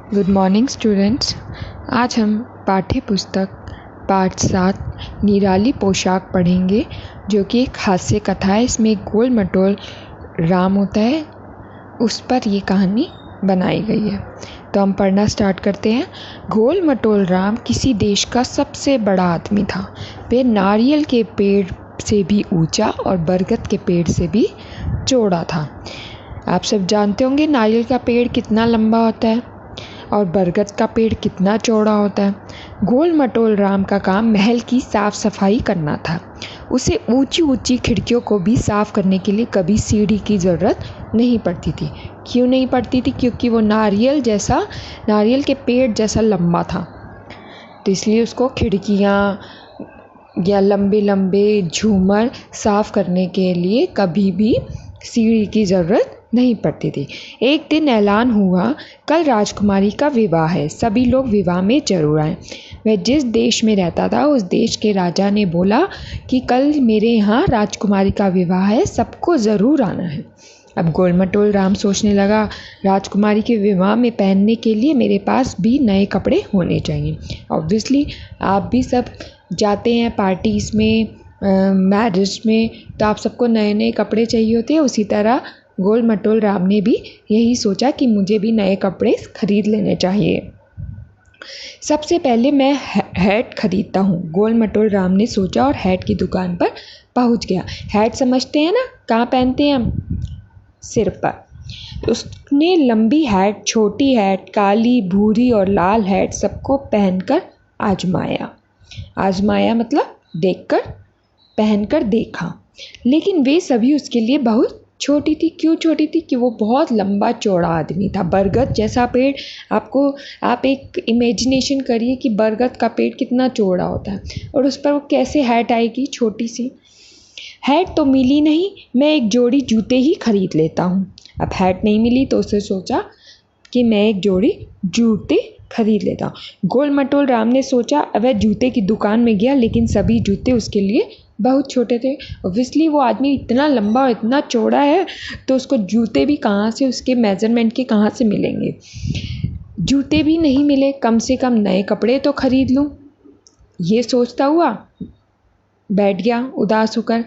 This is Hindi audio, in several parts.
Good morning students. आज हम पाठ्य पुस्तक पाठ 7 निराली पोशाक पढ़ेंगे, जो कि एक हास्य कथा है। इसमें एक गोल मटोल राम होता है, उस पर ये कहानी बनाई गई है। तो हम पढ़ना स्टार्ट करते हैं। गोल मटोल राम किसी देश का सबसे बड़ा आदमी था। वह नारियल के पेड़ से भी ऊंचा और बरगद के पेड़ से भी चौड़ा था। आप सब जानते होंगे नारियल का पेड़ कितना लंबा होता है और बरगद का पेड़ कितना चौड़ा होता है। गोल मटोल राम का काम महल की साफ सफाई करना था। उसे ऊंची ऊंची खिड़कियों को भी साफ करने के लिए कभी सीढ़ी की ज़रूरत नहीं पड़ती थी। क्यों नहीं पड़ती थी? क्योंकि वो नारियल के पेड़ जैसा लंबा था, तो इसलिए उसको खिड़कियाँ या लंबे लंबे झूमर साफ करने के लिए कभी भी सीढ़ी की ज़रूरत नहीं पड़ती थी। एक दिन ऐलान हुआ, कल राजकुमारी का विवाह है, सभी लोग विवाह में जरूर आएं। वह जिस देश में रहता था उस देश के राजा ने बोला कि कल मेरे यहाँ राजकुमारी का विवाह है, सबको ज़रूर आना है। अब गोल मटोल राम सोचने लगा, राजकुमारी के विवाह में पहनने के लिए मेरे पास भी नए कपड़े होने चाहिए। ऑब्वियसली आप भी सब जाते हैं पार्टीज़ में, मैरिज में, तो आप सबको नए नए कपड़े चाहिए होते हैं। उसी तरह गोल मटोल राम ने भी यही सोचा कि मुझे भी नए कपड़े खरीद लेने चाहिए। सबसे पहले मैं हैट खरीदता हूँ, गोल मटोल राम ने सोचा और हैट की दुकान पर पहुँच गया। हैट समझते हैं ना, कहाँ पहनते हैं हम? सिर पर। उसने लंबी हैट, छोटी हैट, काली, भूरी और लाल हैट सबको पहनकर आजमाया मतलब देखकर, पहनकर देखा, लेकिन वे सभी उसके लिए बहुत छोटी थी। क्यों छोटी थी? कि वो बहुत लंबा चौड़ा आदमी था। बरगद जैसा पेड़, आप एक इमेजिनेशन करिए कि बरगद का पेड़ कितना चौड़ा होता है, और उस पर वो कैसे हैट आएगी छोटी सी। हैट तो मिली नहीं, मैं एक जोड़ी जूते ही खरीद लेता हूँ। अब हैट नहीं मिली तो उसने सोचा कि मैं एक जोड़ी जूते खरीद लेता हूँ। गोल मटोल राम ने सोचा, वह जूते की दुकान में गया, लेकिन सभी जूते उसके लिए बहुत छोटे थे। ऑब्वियसली वो आदमी इतना लंबा और इतना चौड़ा है, तो उसको जूते भी कहाँ से, उसके मेजरमेंट के कहाँ से मिलेंगे। जूते भी नहीं मिले, कम से कम नए कपड़े तो खरीद लूँ, ये सोचता हुआ बैठ गया उदास होकर।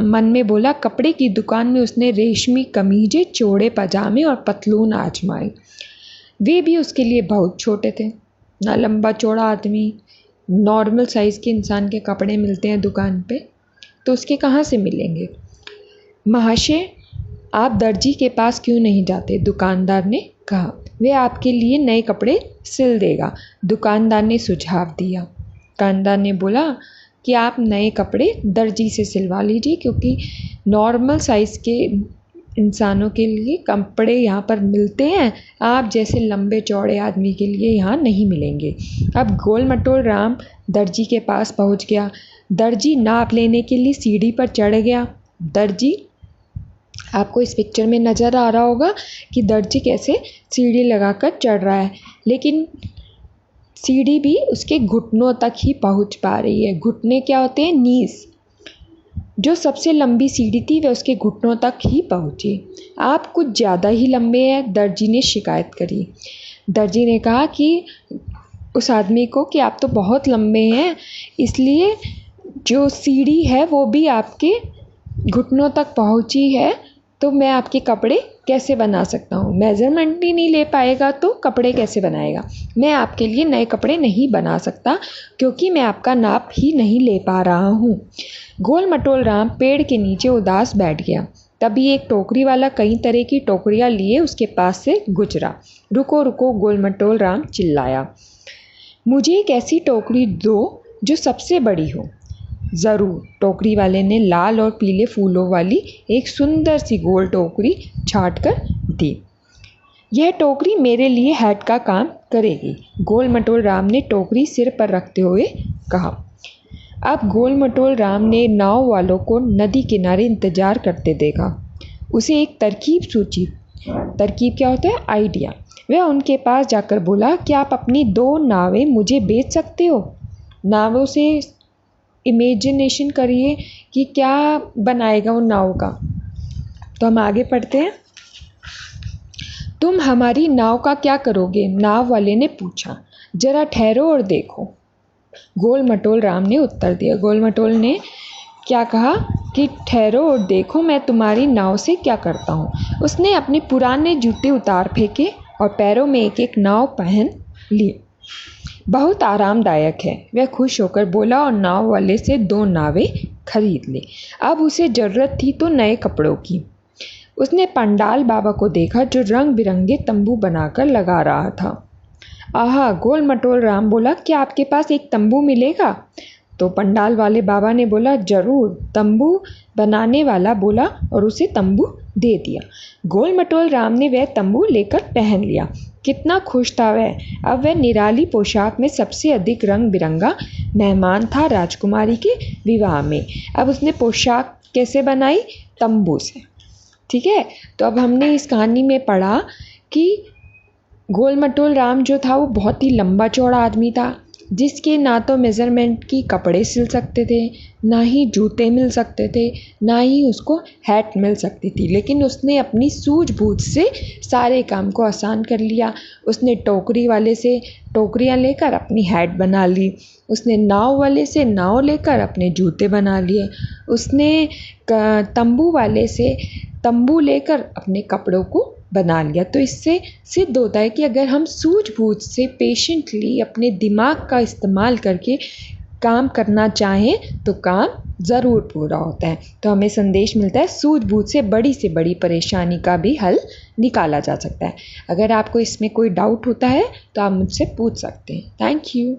मन में बोला। कपड़े की दुकान में उसने रेशमी कमीजें, चौड़े पजामे और पतलून आजमाए। वे भी उसके लिए बहुत छोटे थे। ना लंबा चौड़ा आदमी, नॉर्मल साइज़ के इंसान के कपड़े मिलते हैं दुकान पे, तो उसके कहाँ से मिलेंगे। महाशय, आप दर्जी के पास क्यों नहीं जाते? दुकानदार ने कहा। वे आपके लिए नए कपड़े सिल देगा, दुकानदार ने सुझाव दिया। दुकानदार ने बोला कि आप नए कपड़े दर्जी से सिलवा लीजिए, क्योंकि नॉर्मल साइज़ के इंसानों के लिए कपड़े यहाँ पर मिलते हैं, आप जैसे लंबे चौड़े आदमी के लिए यहाँ नहीं मिलेंगे। अब गोल मटोल राम दर्जी के पास पहुँच गया। दर्जी नाप लेने के लिए सीढ़ी पर चढ़ गया। दर्जी, आपको इस पिक्चर में नज़र आ रहा होगा कि दर्जी कैसे सीढ़ी लगाकर चढ़ रहा है, लेकिन सीढ़ी भी उसके घुटनों तक ही पहुँच पा रही है। घुटने क्या होते हैं? नीज़। जो सबसे लंबी सीढ़ी थी वह उसके घुटनों तक ही पहुँची। आप कुछ ज़्यादा ही लंबे हैं, दर्जी ने शिकायत करी। दर्जी ने कहा कि उस आदमी को कि आप तो बहुत लंबे हैं, इसलिए जो सीढ़ी है वो भी आपके घुटनों तक पहुँची है, तो मैं आपके कपड़े कैसे बना सकता हूँ? मेज़रमेंट भी नहीं ले पाएगा तो कपड़े कैसे बनाएगा? मैं आपके लिए नए कपड़े नहीं बना सकता, क्योंकि मैं आपका नाप ही नहीं ले पा रहा हूँ। गोल मटोल राम पेड़ के नीचे उदास बैठ गया। तभी एक टोकरी वाला कई तरह की टोकरियाँ लिए उसके पास से गुजरा। रुको रुको, गोल मटोल राम चिल्लाया, मुझे एक ऐसी टोकरी दो जो सबसे बड़ी हो। ज़रूर, टोकरी वाले ने लाल और पीले फूलों वाली एक सुंदर सी गोल टोकरी छाँट कर दी। यह टोकरी मेरे लिए हैट का काम करेगी, गोल मटोल राम ने टोकरी सिर पर रखते हुए कहा। अब गोल मटोल राम ने नाव वालों को नदी किनारे इंतजार करते देखा। उसे एक तरकीब सूझी। तरकीब क्या होता है? आइडिया। वह उनके पास जाकर बोला, क्या आप अपनी 2 नावें मुझे बेच सकते हो? नावों से इमेजिनेशन करिए कि क्या बनाएगा उन नाव का। तो हम आगे पढ़ते हैं। तुम हमारी नाव का क्या करोगे? नाव वाले ने पूछा। जरा ठहरो और देखो, गोल मटोल राम ने उत्तर दिया। गोल मटोल ने क्या कहा कि ठहरो और देखो मैं तुम्हारी नाव से क्या करता हूँ। उसने अपने पुराने जूते उतार फेंके और पैरों में एक एक नाव पहन ली। बहुत आरामदायक है, वह खुश होकर बोला और नाव वाले से 2 नावें खरीद ली। अब उसे जरूरत थी तो नए कपड़ों की। उसने पंडाल बाबा को देखा जो रंग बिरंगे तंबू बनाकर लगा रहा था। आहा, गोल मटोल राम बोला, क्या आपके पास एक तंबू मिलेगा? तो पंडाल वाले बाबा ने बोला, जरूर। तंबू बनाने वाला बोला और उसे तंबू दे दिया। गोल मटोल राम ने वह तंबू लेकर पहन लिया। कितना खुश था वह। अब वह निराली पोशाक में सबसे अधिक रंग बिरंगा मेहमान था राजकुमारी के विवाह में। अब उसने पोशाक कैसे बनाई? तंबू से। ठीक है, तो अब हमने इस कहानी में पढ़ा कि गोल मटोल राम जो था वो बहुत ही लंबा चौड़ा आदमी था, जिसके ना तो मेज़रमेंट की कपड़े सिल सकते थे, ना ही जूते मिल सकते थे, ना ही उसको हैट मिल सकती थी। लेकिन उसने अपनी सूझबूझ से सारे काम को आसान कर लिया। उसने टोकरी वाले से टोकरियाँ लेकर अपनी हैट बना ली। उसने नाव वाले से नाव लेकर अपने जूते बना लिए। उसने तंबू वाले से तंबू लेकर अपने कपड़ों को बना लिया। तो इससे सिद्ध होता है कि अगर हम सूझबूझ से पेशेंटली अपने दिमाग का इस्तेमाल करके काम करना चाहें तो काम ज़रूर पूरा होता है। तो हमें संदेश मिलता है सूझबूझ से बड़ी परेशानी का भी हल निकाला जा सकता है। अगर आपको इसमें कोई डाउट होता है तो आप मुझसे पूछ सकते हैं। Thank you.